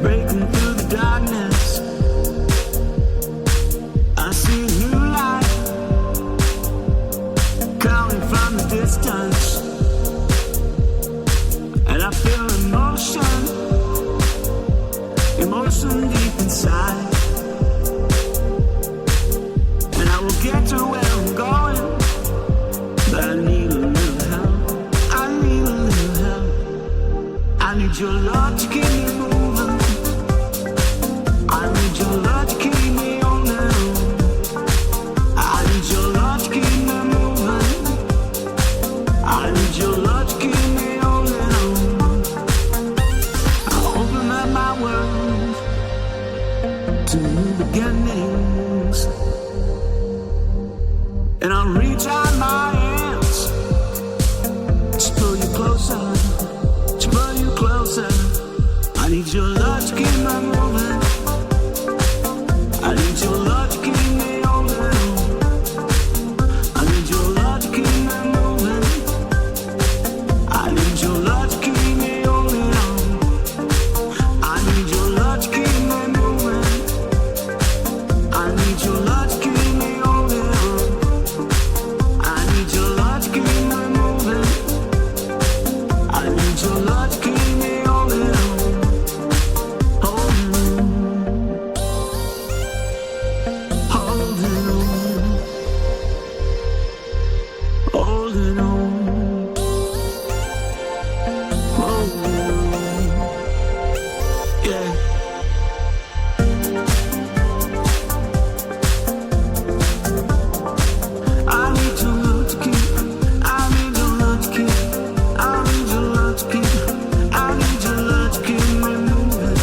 breaking through the darkness. I see a new light coming from the distance, and I feel emotion deep inside. And I will get to where I'm going, but I need a little help. I need a little help. I need your love to keep me moving. I need your love to keep me on the road. I need your love to keep me moving. I need your love to keep me on the road. I open up my world to new beginnings, and I'll reach out my hands to pull you closer, to pull you closer. I need your love to keep me moving. I need your love to keep me on the road. I need your love to keep me moving. I need your love to keep me on the road. I need your love to keep me moving. I need your love to keep me on the road. I need your love to keep me moving. I need your love to keep me on the road. Holding on, holding on, holding on, holding on, yeah. I need your love to keep. I need your love to keep. I need your love to keep. I need your love to keep me moving.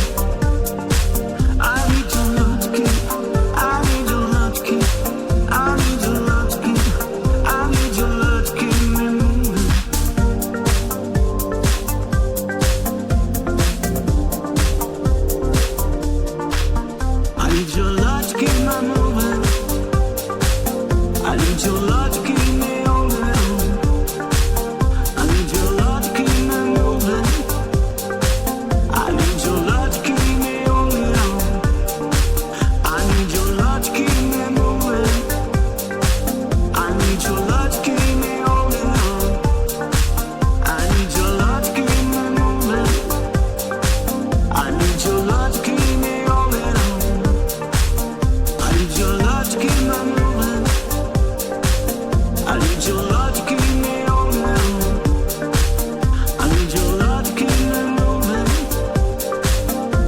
I need your love to keep. I need your love to keep. I need your love to keep. I need your love to keep me moving. I need your love to keep me moving. I need your love to keep me on the road. I need your love to keep me moving. I need your love to keep me on the road. I need your love to keep me moving. I need your love to keep me on the road. I need your love to keep me moving. I need your love to keep me on the road. I need your love to keep me moving. I need your love to keep me on the road. I need your love to keep me moving.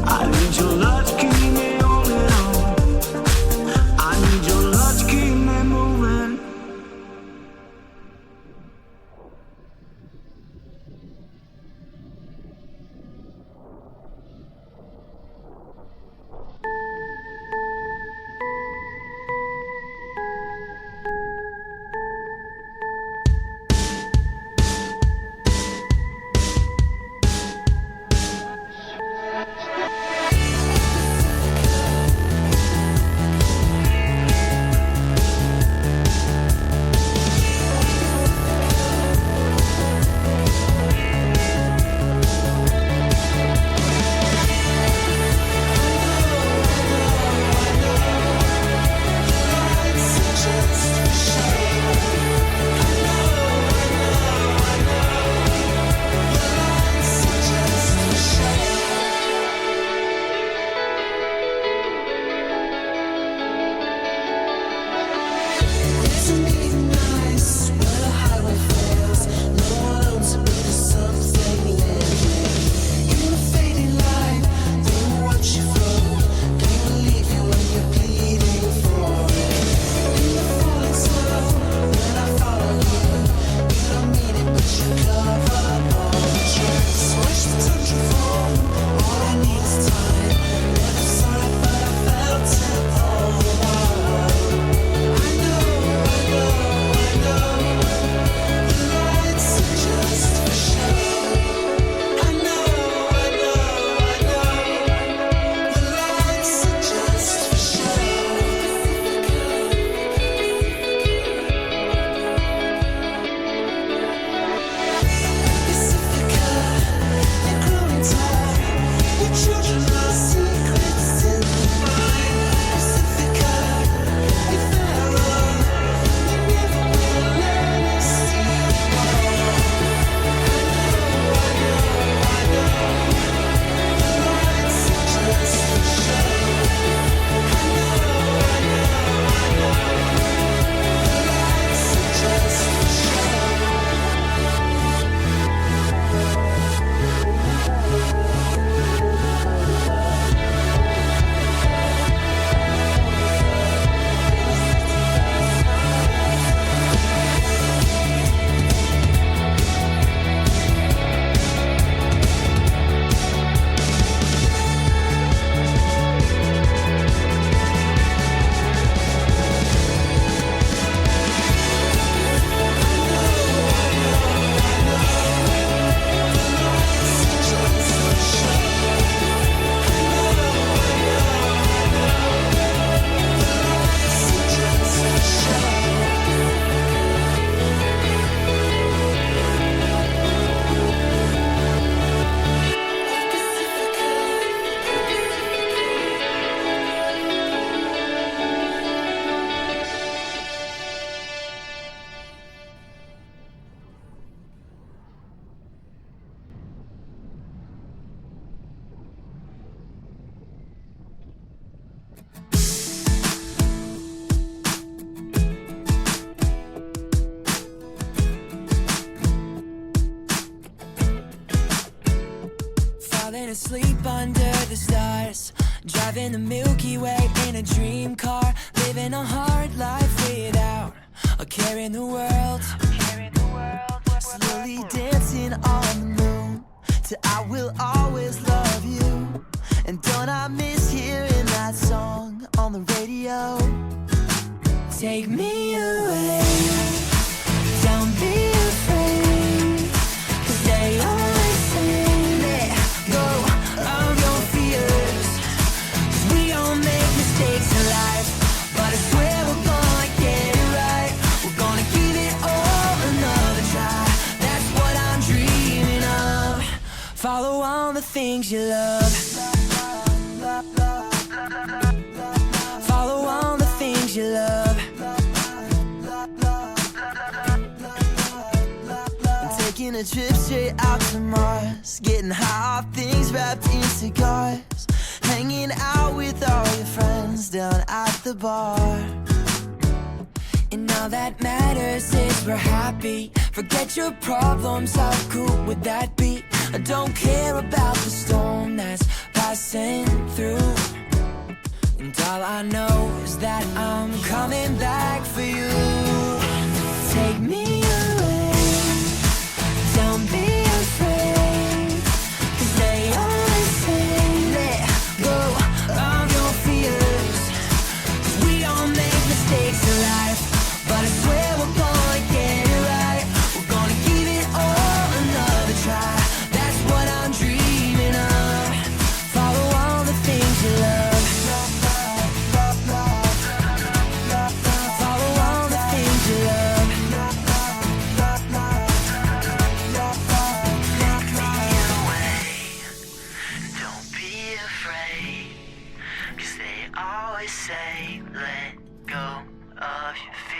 I need your love to keep me on the road. I need your love to keep me moving. sleep under the stars, driving the Milky Way in a dream car, living a hard life without a care in the world. Slowly dancing on the moon to I Will Always Love You. And don't I miss hearing that song on the radio? Take me away, don't be afraid, 'cause they always say let go of your fears. 'Cause we all make mistakes in life, but I swear we're gonna get it right. We're gonna give it all another try. That's what I'm dreaming of. Follow all the things you love. Follow all the things you love. Taking a trip straight out to Mars, getting high off things wrapped in cigars, hanging out with all your friends down at the bar. And all that matters is we're happy. Forget your problems, how cool would that be? I don't care about the storm that's passing through. And all I know is that I'm coming back for you. Take me away, don't be afraid, 'cause they always say let go of your fears. 'Cause we all make mistakes in life, but I swear we're gonna get it right. We're gonna give it all another try. That's what I'm dreaming of. Follow all the things you love. Follow all the things you love. Take me away, don't be afraid, 'cause they always say let go of your fear.